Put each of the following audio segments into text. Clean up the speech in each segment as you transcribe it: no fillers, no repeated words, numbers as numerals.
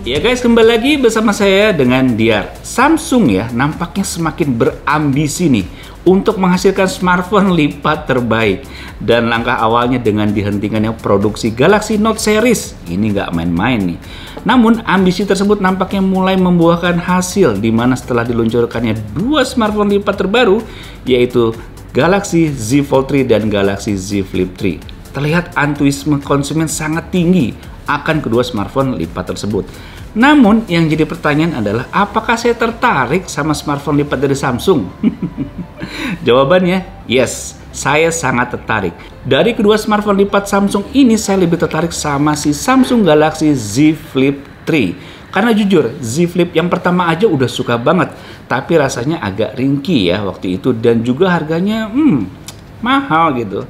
Ya guys, kembali lagi bersama saya dengan Diar. Samsung ya nampaknya semakin berambisi nih untuk menghasilkan smartphone lipat terbaik. Dan langkah awalnya dengan dihentikannya produksi Galaxy Note series. Ini nggak main-main nih. Namun ambisi tersebut nampaknya mulai membuahkan hasil, di mana setelah diluncurkannya dua smartphone lipat terbaru, yaitu Galaxy Z Fold 3 dan Galaxy Z Flip 3. Terlihat antusiasme konsumen sangat tinggi akan kedua smartphone lipat tersebut. Namun yang jadi pertanyaan adalah, apakah saya tertarik sama smartphone lipat dari Samsung? Jawabannya yes, saya sangat tertarik. Dari kedua smartphone lipat Samsung ini, saya lebih tertarik sama si Samsung Galaxy Z Flip 3. Karena jujur, Z Flip yang pertama aja udah suka banget, tapi rasanya agak ringkih ya waktu itu, dan juga harganya mahal gitu.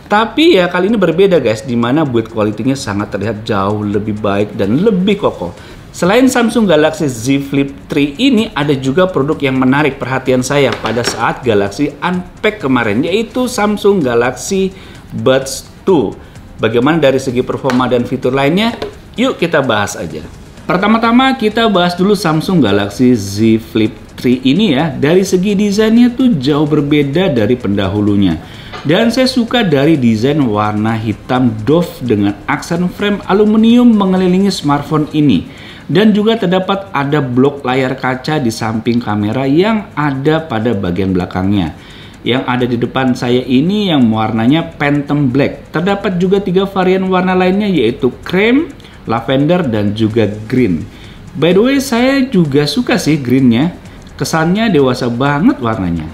Tapi ya kali ini berbeda guys, dimana build quality-nya sangat terlihat jauh lebih baik dan lebih kokoh. Selain Samsung Galaxy Z Flip 3 ini, ada juga produk yang menarik perhatian saya pada saat Galaxy Unpacked kemarin, yaitu Samsung Galaxy Buds 2. Bagaimana dari segi performa dan fitur lainnya? Yuk kita bahas aja. Pertama-tama kita bahas dulu Samsung Galaxy Z Flip 3 ini ya. Dari segi desainnya tuh jauh berbeda dari pendahulunya. Dan saya suka dari desain warna hitam doff dengan aksen frame aluminium mengelilingi smartphone ini. Dan juga terdapat ada blok layar kaca di samping kamera yang ada pada bagian belakangnya. Yang ada di depan saya ini yang warnanya Phantom Black. Terdapat juga 3 varian warna lainnya, yaitu cream, lavender, dan juga green. By the way, saya juga suka sih greennya. Kesannya dewasa banget warnanya.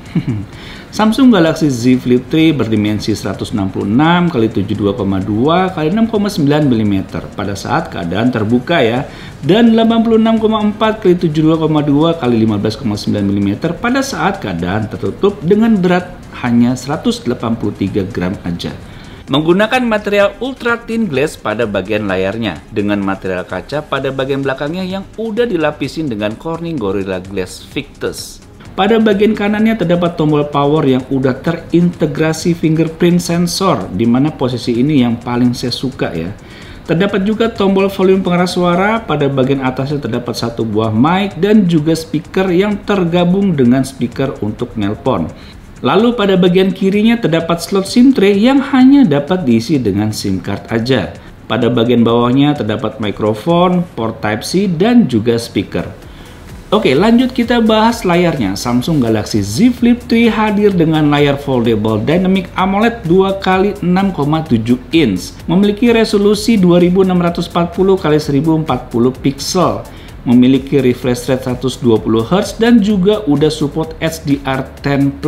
Samsung Galaxy Z Flip 3 berdimensi 166 x 72,2 x 6,9 mm pada saat keadaan terbuka ya, dan 86,4 x 72,2 x 15,9 mm pada saat keadaan tertutup dengan berat hanya 183 gram aja. Menggunakan material ultra thin glass pada bagian layarnya dengan material kaca pada bagian belakangnya yang udah dilapisin dengan Corning Gorilla Glass Victus. Pada bagian kanannya terdapat tombol power yang udah terintegrasi fingerprint sensor, di mana posisi ini yang paling saya suka ya. Terdapat juga tombol volume pengeras suara, pada bagian atasnya terdapat 1 buah mic dan juga speaker yang tergabung dengan speaker untuk nelpon. Lalu pada bagian kirinya terdapat slot SIM tray yang hanya dapat diisi dengan SIM card aja. Pada bagian bawahnya terdapat mikrofon, port Type-C dan juga speaker. Oke, lanjut kita bahas layarnya. Samsung Galaxy Z Flip 3 hadir dengan layar foldable Dynamic AMOLED 2x6,7 inch. Memiliki resolusi 2640 x 1040 pixel. Memiliki refresh rate 120 Hz dan juga udah support HDR10+.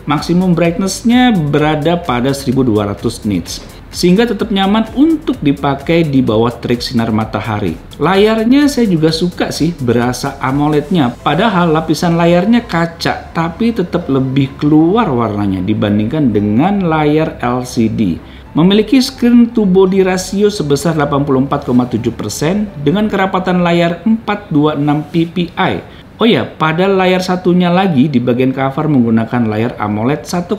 Maksimum brightness-nya berada pada 1200 nits. Sehingga tetap nyaman untuk dipakai di bawah terik sinar matahari. Layarnya saya juga suka sih, berasa AMOLED-nya. Padahal lapisan layarnya kaca, tapi tetap lebih keluar warnanya dibandingkan dengan layar LCD. Memiliki screen to body ratio sebesar 84,7% dengan kerapatan layar 426 ppi. Oh ya, pada layar satunya lagi di bagian cover menggunakan layar AMOLED 1,9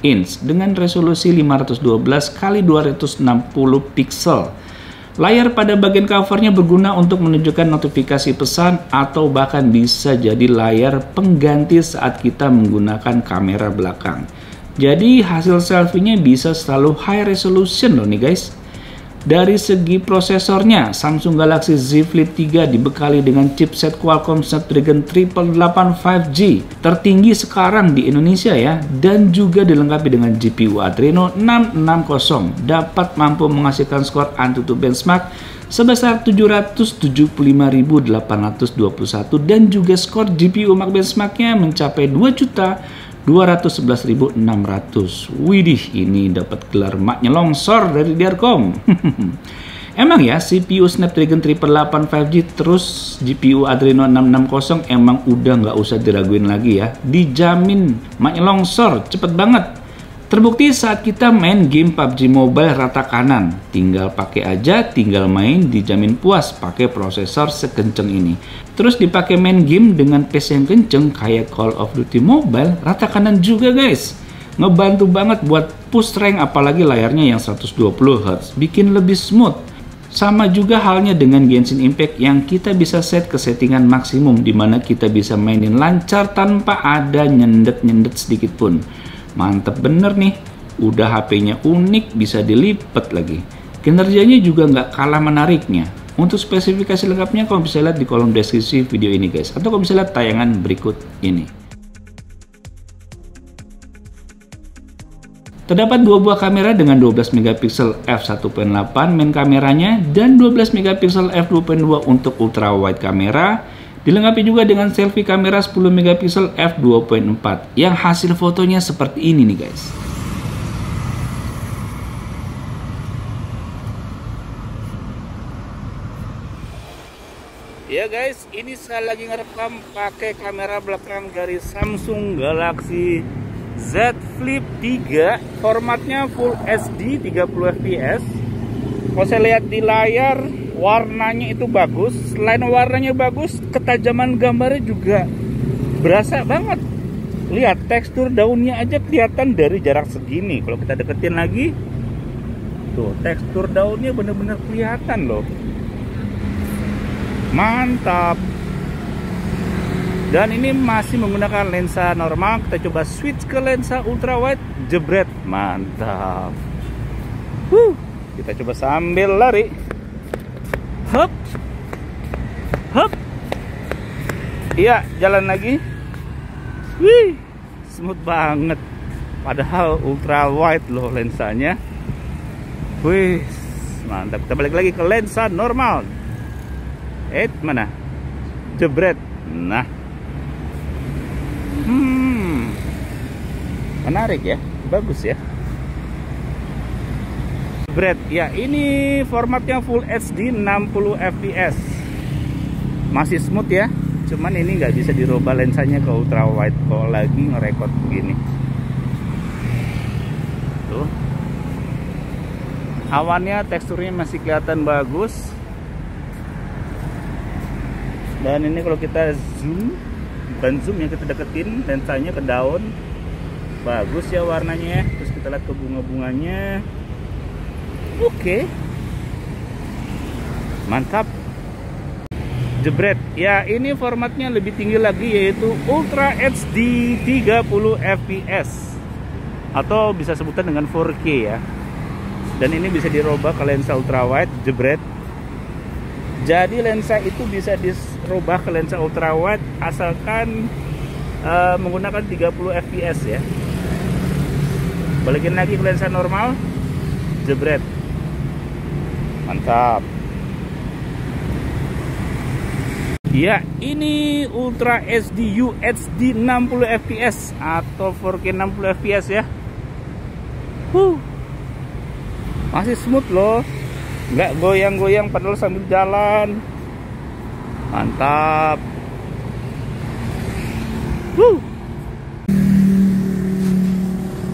inch dengan resolusi 512 x 260 pixel. Layar pada bagian covernya berguna untuk menunjukkan notifikasi pesan atau bahkan bisa jadi layar pengganti saat kita menggunakan kamera belakang. Jadi hasil selfie-nya bisa selalu high resolution loh nih guys. Dari segi prosesornya, Samsung Galaxy Z Flip 3 dibekali dengan chipset Qualcomm Snapdragon 888 5G tertinggi sekarang di Indonesia ya, dan juga dilengkapi dengan GPU Adreno 660, dapat mampu menghasilkan skor AnTuTu benchmark sebesar 775.821 dan juga skor GPU Max benchmarknya mencapai 2.211.600. Widih, ini dapat gelar maknya longsor dari Diarcom. Emang ya, CPU Snapdragon 888 5G terus GPU Adreno 660 emang udah nggak usah diraguin lagi ya. Dijamin maknya longsor, cepet banget. Terbukti saat kita main game PUBG Mobile rata kanan, tinggal pakai aja, tinggal main, dijamin puas pakai prosesor sekenceng ini. Terus dipakai main game dengan PC yang kenceng kayak Call of Duty Mobile, rata kanan juga guys. Ngebantu banget buat push rank, apalagi layarnya yang 120 Hz, bikin lebih smooth. Sama juga halnya dengan Genshin Impact yang kita bisa set ke settingan maksimum di mana kita bisa mainin lancar tanpa ada nyendet-nyendet sedikit pun. Mantep bener nih, udah HP-nya unik, bisa dilipat lagi. Kinerjanya juga nggak kalah menariknya. Untuk spesifikasi lengkapnya kamu bisa lihat di kolom deskripsi video ini guys, atau kamu bisa lihat tayangan berikut ini. Terdapat dua buah kamera dengan 12 megapiksel f1.8 main kameranya dan 12 megapiksel f2.2 untuk ultra wide kamera. Dilengkapi juga dengan selfie kamera 10 megapiksel f2.4 yang hasil fotonya seperti ini nih guys. Ya guys, ini saya lagi ngerekam pakai kamera belakang dari Samsung Galaxy Z Flip 3, formatnya Full HD 30 fps. Kalau saya lihat di layar, warnanya itu bagus. Selain warnanya bagus, ketajaman gambarnya juga berasa banget. Lihat tekstur daunnya aja kelihatan dari jarak segini. Kalau kita deketin lagi, tuh tekstur daunnya bener-bener kelihatan loh. Mantap. Dan ini masih menggunakan lensa normal. Kita coba switch ke lensa ultra wide, jebret, mantap. Kita coba sambil lari. Hop, hop. Iya, jalan lagi. Wih, smooth banget. Padahal ultra wide loh lensanya. Wih, mantap. Kita balik lagi ke lensa normal. Mana? Jebret. Nah. Menarik ya, bagus ya. Jebret. Ya, ini formatnya Full HD 60 fps. Masih smooth ya. Cuman ini nggak bisa dirubah lensanya ke ultra wide kalau lagi ngerekord begini. Tuh. Awannya teksturnya masih kelihatan bagus. Dan ini kalau kita zoom, bukan zoom yang kita deketin lensanya ke daun, bagus ya warnanya. Terus kita lihat ke bunga-bunganya. Oke. Mantap. Jebret. Ya, ini formatnya lebih tinggi lagi, yaitu Ultra HD 30 fps atau bisa sebutan dengan 4K ya. Dan ini bisa dirubah ke lensa ultra wide, jebret. Jadi lensa itu bisa dirubah ke lensa ultra wide asalkan menggunakan 30 fps ya. Balikin lagi ke lensa normal, jebret. Mantap. Ya, ini Ultra HD UHD 60 fps atau 4K 60 fps ya. Masih smooth loh, nggak goyang-goyang padahal sambil jalan. Mantap.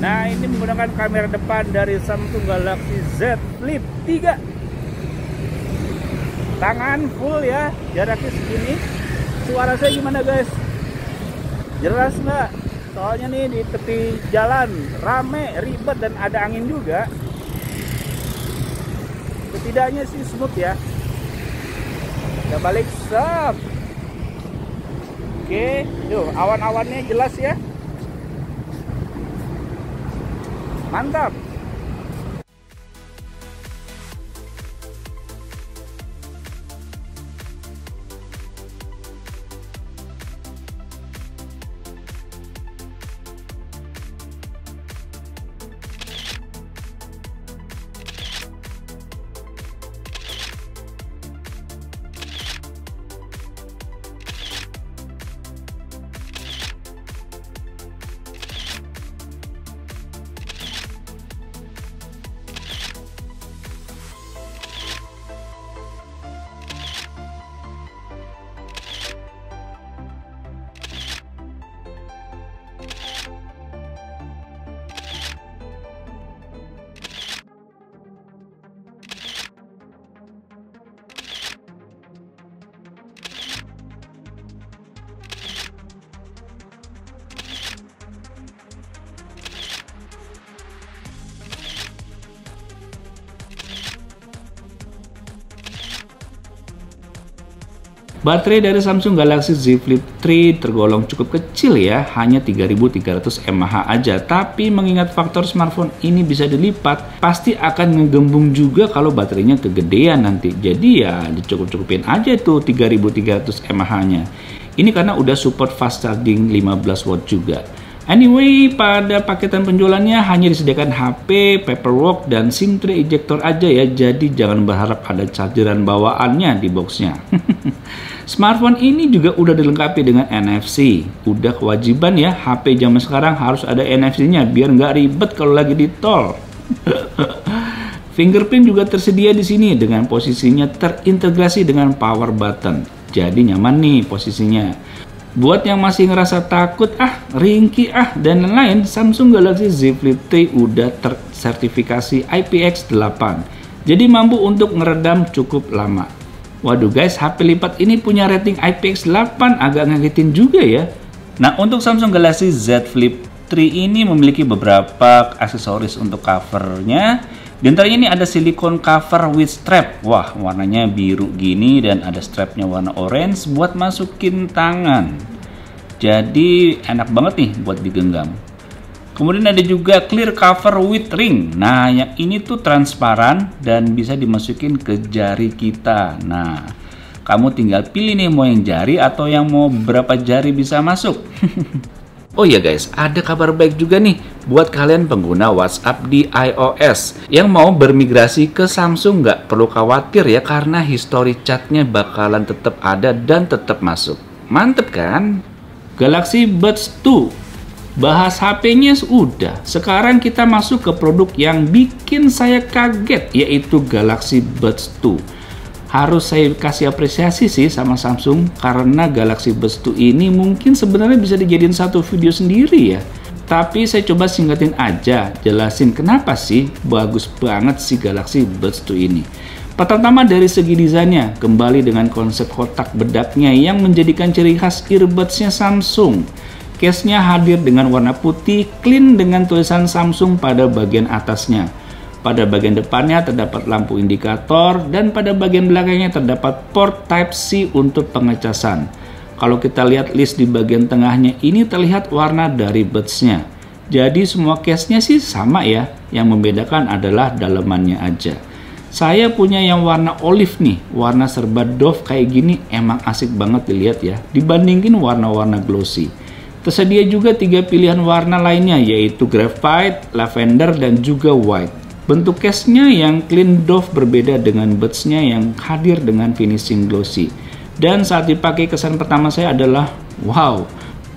Nah, ini menggunakan kamera depan dari Samsung Galaxy Z Flip 3. Tangan full ya, jaraknya segini. Suara saya gimana guys? Jelas nggak? Soalnya nih di tepi jalan rame, ribet, dan ada angin juga. Setidaknya sih smooth ya. Kita balik, stop. Oke, tuh awan-awannya jelas ya. Mantap. Baterai dari Samsung Galaxy Z Flip 3 tergolong cukup kecil ya, hanya 3300 mAh aja. Tapi mengingat faktor smartphone ini bisa dilipat, pasti akan ngegembung juga kalau baterainya kegedean nanti. Jadi ya dicukup-cukupin aja tuh 3300 mAh-nya. Ini karena udah support fast charging 15 watt juga. Anyway, pada paketan penjualannya hanya disediakan HP, paperwork, dan SIM tray ejector aja ya. Jadi jangan berharap ada chargeran bawaannya di boxnya. Smartphone ini juga udah dilengkapi dengan NFC. Udah kewajiban ya, HP zaman sekarang harus ada NFC-nya biar nggak ribet kalau lagi di tol. Fingerprint juga tersedia di sini dengan posisinya terintegrasi dengan power button. Jadi nyaman nih posisinya. Buat yang masih ngerasa takut, ringkih, dan lain-lain, Samsung Galaxy Z Flip 3 udah tersertifikasi IPX8. Jadi mampu untuk ngeredam cukup lama. Waduh guys, HP lipat ini punya rating IPX8, agak ngagetin juga ya. Nah, untuk Samsung Galaxy Z Flip 3 ini memiliki beberapa aksesoris untuk covernya. Di antaranya ini ada silikon cover with strap. Wah, warnanya biru gini dan ada strapnya warna orange buat masukin tangan. Jadi enak banget nih buat digenggam. Kemudian ada juga clear cover with ring. Nah, yang ini tuh transparan dan bisa dimasukin ke jari kita. Nah, kamu tinggal pilih nih mau yang jari atau yang mau berapa jari bisa masuk. Oh iya guys, ada kabar baik juga nih buat kalian pengguna WhatsApp di iOS yang mau bermigrasi ke Samsung. Nggak perlu khawatir ya, karena history chatnya bakalan tetap ada dan tetap masuk. Mantep kan? Galaxy Buds 2, bahas HP-nya udah. Sekarang kita masuk ke produk yang bikin saya kaget, yaitu Galaxy Buds 2. Harus saya kasih apresiasi sih sama Samsung, karena Galaxy Buds 2 ini mungkin sebenarnya bisa dijadiin satu video sendiri ya. Tapi saya coba singkatin aja, jelasin kenapa sih bagus banget si Galaxy Buds 2 ini. Pertama dari segi desainnya, kembali dengan konsep kotak bedaknya yang menjadikan ciri khas earbuds-nya Samsung. Case-nya hadir dengan warna putih, clean dengan tulisan Samsung pada bagian atasnya. Pada bagian depannya terdapat lampu indikator dan pada bagian belakangnya terdapat port Type-C untuk pengecasan. Kalau kita lihat list di bagian tengahnya ini terlihat warna dari buds-nya. Jadi semua case-nya sih sama ya, yang membedakan adalah dalemannya aja. Saya punya yang warna olive nih, warna serba doff kayak gini emang asik banget dilihat ya, dibandingin warna-warna glossy. Tersedia juga 3 pilihan warna lainnya, yaitu graphite, lavender, dan juga white. Bentuk case-nya yang clean doff berbeda dengan buds-nya yang hadir dengan finishing glossy. Dan saat dipakai kesan pertama saya adalah wow,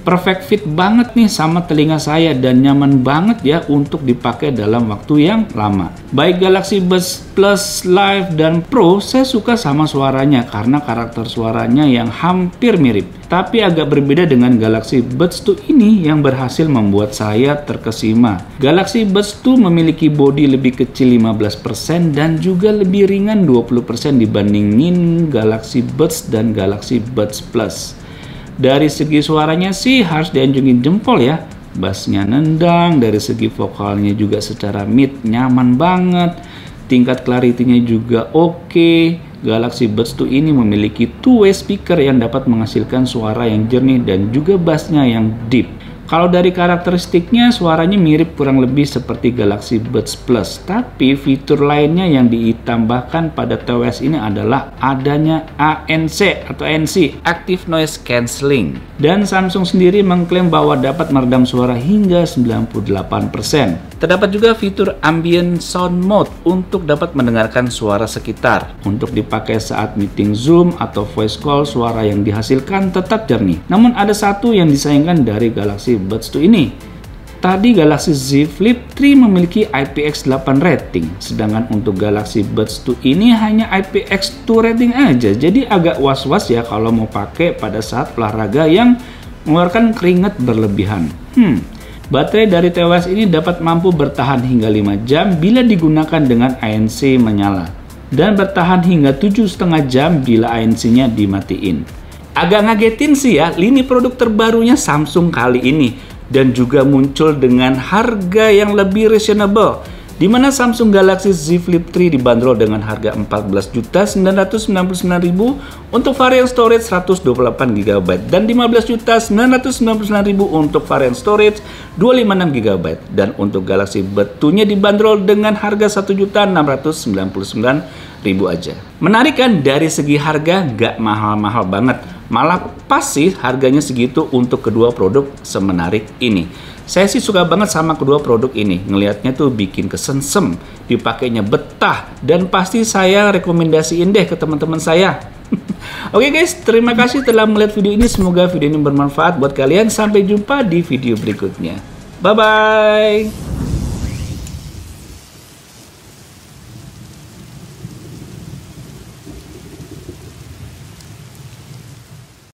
perfect fit banget nih sama telinga saya dan nyaman banget ya untuk dipakai dalam waktu yang lama. Baik Galaxy Buds Plus, Live, dan Pro, saya suka sama suaranya karena karakter suaranya yang hampir mirip. Tapi agak berbeda dengan Galaxy Buds 2 ini yang berhasil membuat saya terkesima. Galaxy Buds 2 memiliki bodi lebih kecil 15% dan juga lebih ringan 20% dibandingin Galaxy Buds dan Galaxy Buds Plus. Dari segi suaranya sih harus dianjungin jempol ya. Bassnya nendang, dari segi vokalnya juga secara mid nyaman banget. Tingkat clarity-nya juga oke. Galaxy Buds 2 ini memiliki two-way speaker yang dapat menghasilkan suara yang jernih dan juga bassnya yang deep. Kalau dari karakteristiknya, suaranya mirip kurang lebih seperti Galaxy Buds Plus. Tapi fitur lainnya yang ditambahkan pada TWS ini adalah adanya ANC atau NC, Active Noise Cancelling. Dan Samsung sendiri mengklaim bahwa dapat meredam suara hingga 98%. Terdapat juga fitur Ambient Sound Mode untuk dapat mendengarkan suara sekitar. Untuk dipakai saat meeting Zoom atau voice call, suara yang dihasilkan tetap jernih. Namun ada satu yang disayangkan dari Galaxy Buds 2 ini. Tadi Galaxy Z Flip 3 memiliki IPX8 rating, sedangkan untuk Galaxy Buds 2 ini hanya IPX2 rating aja. Jadi agak was-was ya kalau mau pakai pada saat olahraga yang mengeluarkan keringat berlebihan. Baterai dari TWS ini dapat mampu bertahan hingga 5 jam bila digunakan dengan ANC menyala, dan bertahan hingga 7,5 jam bila ANC-nya dimatiin. Agak ngagetin sih ya, lini produk terbarunya Samsung kali ini, dan juga muncul dengan harga yang lebih reasonable. di mana Samsung Galaxy Z Flip 3 dibanderol dengan harga 14.999.000 untuk varian storage 128GB dan 15.999.000 untuk varian storage 256GB, dan untuk Galaxy Buds 2-nya dibanderol dengan harga 1.699.000 aja. Menarik kan, dari segi harga nggak mahal-mahal banget, malah pas sih harganya segitu untuk kedua produk semenarik ini. Saya sih suka banget sama kedua produk ini, ngelihatnya tuh bikin kesensem, dipakainya betah, dan pasti saya rekomendasiin deh ke teman-teman saya. Oke guys, terima kasih telah melihat video ini, semoga video ini bermanfaat buat kalian. Sampai jumpa di video berikutnya. Bye-bye.